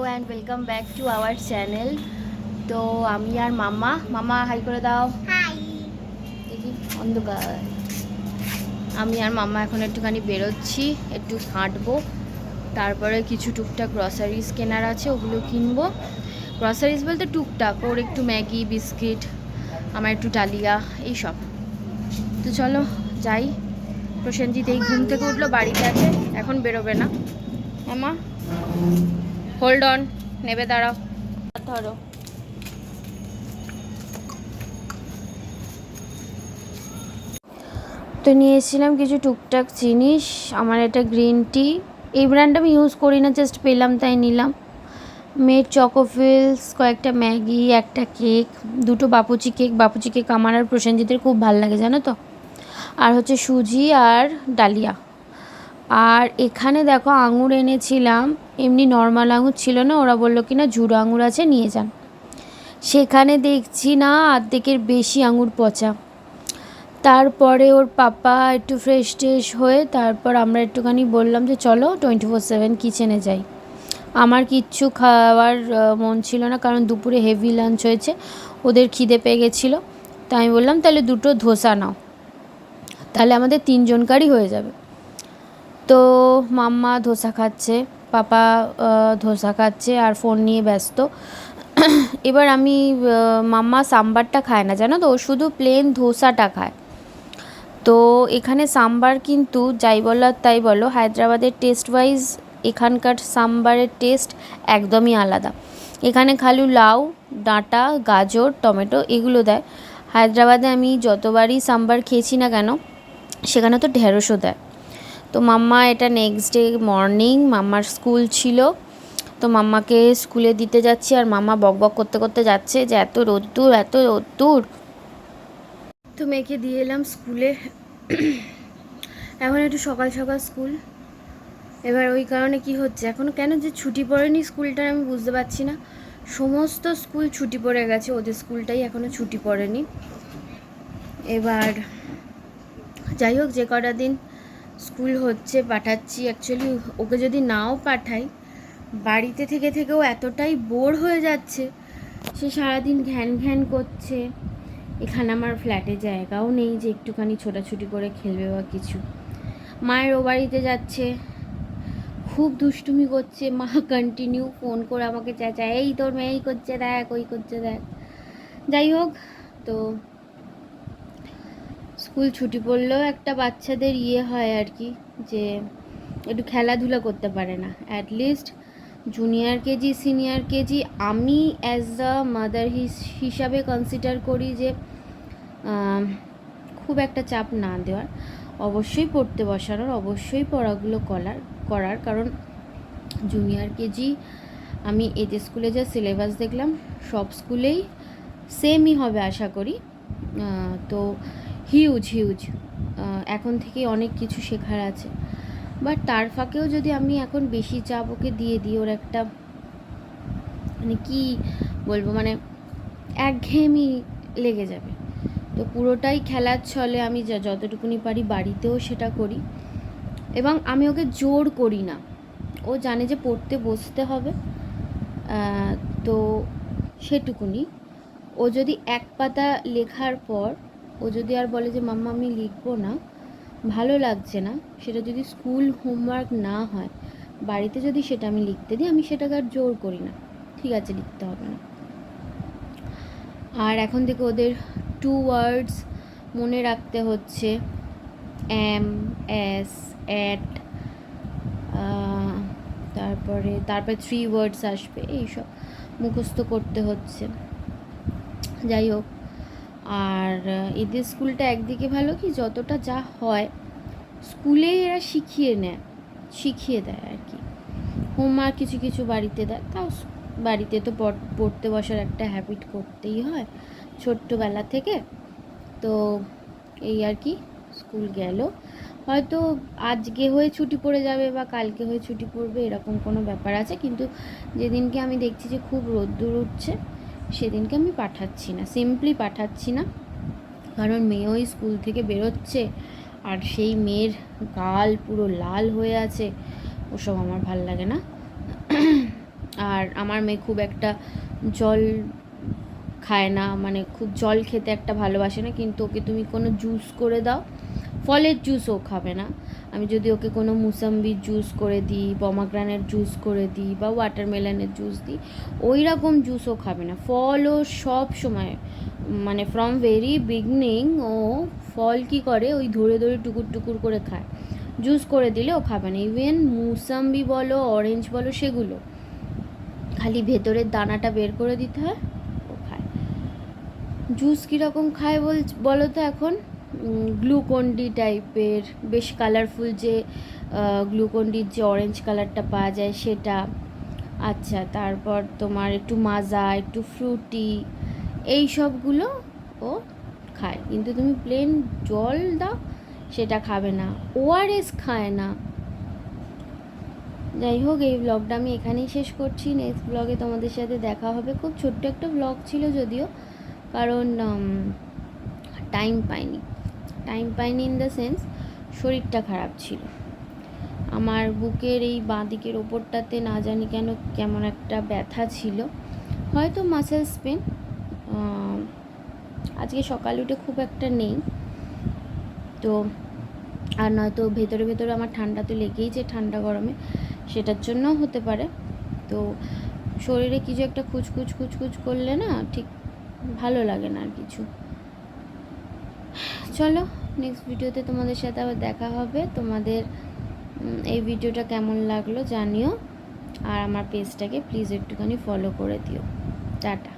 And welcome back to our channel. তো আমি আর মামা হাই করে দাও। হাই। দেখি অন্ধকার। আমি আর মামা এখন একটুখানি বেরোচ্ছি, একটু হাঁটবো, তারপরে কিছু টুকটাক গ্রসারিজ কেনার আছে, ওগুলো কিনবো। গ্রসারিজ বলতে টুকটাক, ওর একটু ম্যাগি বিস্কিট, আমার একটু ডালিয়া, এইসব। তো চলো যাই। প্রসেনজিৎ এই ঘুম থেকে উঠলো, বাড়িতে আছে, এখন বেরোবে না। মামা হোল্ড অন, নেবে দাঁড়াও, ধরো। তো নিয়ে এসেছিলাম কিছু টুকটাক জিনিস। আমার এটা গ্রিন টি, এই ব্র্যান্ড আমি ইউজ করি না, জাস্ট পেলাম তাই নিলাম। মেড চকোফিলস, কয়েকটা ম্যাগি, একটা কেক, দুটো বাপুচি কেক আমার আর প্রসেনজিতের খুব ভালো লাগে জানো তো। আর হচ্ছে সুজি আর ডালিয়া। আর এখানে দেখো আঙুর এনেছিলাম, এমনি নর্মাল আঙুর ছিল না, ওরা বললো কি না ঝুড়ো আঙুর আছে নিয়ে যান। সেখানে দেখছি না অর্ধেকের বেশি আঙুর পচা। তারপরে ওর পাপা একটু ফ্রেশ হয়ে তারপর আমরা একটুখানি বললাম যে চলো 24/7 কিচেনে যাই। আমার কিচ্ছু খাওয়ার মন ছিল না, কারণ দুপুরে হেভি লাঞ্চ হয়েছে, ওদের খিদে পেয়ে গেছিলো। তাই আমি বললাম তাহলে দুটো ধোসা নাও, তাহলে আমাদের 3জনকারই হয়ে যাবে। তো মাম্মা ধোসা খাচ্ছে, পাপা ধোসা খাচ্ছে আর ফোন নিয়ে ব্যস্ত। এবার আমি মাম্মা সাম্বারটা খায় না জানো তো, ও শুধু প্লেন ধোসাটা খায়। তো এখানে সাম্বার কিন্তু যাই বলো আর তাই বলো, হায়দ্রাবাদের টেস্ট ওয়াইজ এখানকার সাম্বারের টেস্ট একদমই আলাদা। এখানে খালি লাউ, ডাঁটা, গাজর, টমেটো এগুলো দেয়। হায়দ্রাবাদে আমি যতবারই সাম্বার খেয়েছি না কেন, সেখানে তো ঢেঁড়সও দেয়। তো মাম্মা এটা নেক্সট ডে মর্নিং মাম্মার স্কুল ছিল, তো মাম্মাকে স্কুলে দিতে যাচ্ছি, আর মাম্মা বকবক করতে করতে যাচ্ছে যে এত রোদ্দুর। তো মেয়েকে দিয়ে এলাম স্কুলে। এখন একটু সকাল সকাল স্কুল। এবার ওই কারণে কি হচ্ছে, এখনও কেন যে ছুটি পড়েনি স্কুলটার আমি বুঝতে পারছি না। সমস্ত স্কুল ছুটি পড়ে গেছে, ওদের স্কুলটাই এখনও ছুটি পড়েনি। এবার যাই হোক, যে কটা দিন স্কুল হচ্ছে পাঠাচ্ছি। অ্যাকচুয়ালি ওকে যদি নাও পাঠাই, বাড়িতে থেকেও এতটাই বোর হয়ে যাচ্ছে, সে সারাদিন ঘ্যান করছে। এখানে আমার ফ্ল্যাটে জায়গাও নেই যে একটুখানি ছোটাছুটি করে খেলবে বা কিছু। মায়ের ও বাড়িতে যাচ্ছে, খুব দুষ্টুমি করছে, মা কন্টিনিউ ফোন করে আমাকে চেঁচায়, এই তোর মেয়ে এই করছে দেখ, ওই করছে দেখ। যাই হোক, তো স্কুল ছুটি পড়লেও একটা বাচ্চাদের হয় আর কি, যে একটু খেলাধুলা করতে পারে না। At least junior KG senior KG আমি অ্যাজ আ মাদার হিসাবে কনসিডার করি যে খুব একটা চাপ না দেওয়ার, অবশ্যই পড়তে বসানোর, অবশ্যই পড়াগুলো করার কারণ জুনিয়র কেজি আমি এদের স্কুলে যা সিলেবাস দেখলাম সব স্কুলেই সেমই হবে আশা করি। তো হিউজ এখন থেকে অনেক কিছু শেখার আছে। বাট তার ফাঁকেও যদি আমি এখন বেশি চাপ ওকে দিয়ে দিই, ওর একটা মানে কী বলবো, মানে একঘেয়েমি লেগে যাবে। তো পুরোটাই খেলার ছলে আমি যতটুকুনি পারি বাড়িতেও সেটা করি, এবং আমি ওকে জোর করি না। ও জানে যে পড়তে বসতে হবে, তো সেটুকুনি। ও যদি এক পাতা লেখার পর ও যদি আর বলে যে মাম্মা আমি লিখবো না, ভালো লাগছে না, সেটা যদি স্কুল হোমওয়ার্ক না হয়, বাড়িতে যদি সেটা আমি লিখতে দিই, আমি সেটাকে আর জোর করি না, ঠিক আছে লিখতে হবে না। আর এখন থেকে ওদের 2 ওয়ার্ডস মনে রাখতে হচ্ছে, এম, এস, এট, তারপরে 3 ওয়ার্ডস আসবে, এইসব মুখস্থ করতে হচ্ছে। যাই হোক, আর এদের স্কুলটা একদিকে ভালো কি, যতটা যা হয় স্কুলেই এরা শিখিয়ে দেয় আর কি। হোমওয়ার্ক কিছু বাড়িতে দেয়, তাও বাড়িতে তো পড়তে বসার একটা হ্যাবিট করতেই হয় ছোট্টবেলা থেকে। তো এই আর কি, স্কুল গেল, হয়তো আজকে হয়ে ছুটি পড়ে যাবে বা কালকে হয়ে ছুটি পড়বে, এরকম কোনো ব্যাপার আছে। কিন্তু যেদিনকে আমি দেখছি যে খুব রোদ্দুর উঠছে, সেদিনকে আমি সিম্পলি পাঠাচ্ছি না। কারণ মেয়েও স্কুল থেকে বেরোচ্ছে, আর সেই মেয়ের গাল পুরো লাল হয়ে আছে, ওসব আমার ভাল লাগে না। আর আমার মেয়ে খুব একটা জল খায় না, মানে খুব জল খেতে একটা ভালোবাসে না, কিন্তু ওকে তুমি কোনো জুস করে দাও, ফলের জুস ও খাবে না। আমি যদি ওকে কোনো মুসাম্বির জুস করে দিই, পমাগ্রানের জুস করে দিই বা ওয়াটারমেলনের জুস দিই, ওই রকম জুসও খাবে না। ফলও সব সময়, মানে ফ্রম ভেরি বিগনিং ও ফল কী করে, ওই ধরে ধরে টুকুর টুকুর করে খায়। জুস করে দিলে ও খাবে না। ইভেন মুসাম্বি বলো, অরেঞ্জ বলো, সেগুলো খালি ভেতরের দানাটা বের করে দিতে হয়, ও খায়। জুস কীরকম খায় বলো তো এখন? গ্লুকন্ডি টাইপের, বেশ কালারফুল, যে গ্লুকন্ডির যে অরেঞ্জ কালারটা পাওয়া যায় সেটা। আচ্ছা, তারপর তোমার একটু মাজা, একটু ফ্রুটি, এই সবগুলো ও খায়। কিন্তু তুমি প্লেন জল দাও, সেটা খাবে না। ওআরএস খায় না। যাই হোক, এই ব্লগটা আমি এখানেই শেষ করছি। নেক্সট ব্লগে তোমাদের সাথে দেখা হবে। খুব ছোট্ট একটা ব্লগ ছিল যদিও, কারণ টাইম পাইনি ইন দ্য সেন্স শরীরটা খারাপ ছিল। আমার বুকের এই বাঁ দিকের ওপরটাতে না জানি কেন কেমন একটা ব্যথা ছিল, হয়তো মাসেলস পেন। আজকে সকালে উঠে খুব একটা নেই তো, আর নয়তো ভেতরে ভেতরে আমার ঠান্ডা তো লেগেইছে, ঠান্ডা গরমে, সেটার জন্যও হতে পারে। তো শরীরে কিছু একটা খুচখুচ করলে না ঠিক ভালো লাগে না আর কিছু। চলো, নেক্সট ভিডিওতে তোমাদের সাথে আবার দেখা হবে। তোমাদের এই ভিডিওটা কেমন লাগলো জানিও, আর আমার পেজটাকে প্লিজ একটুখানি ফলো করে দিও। টাটা।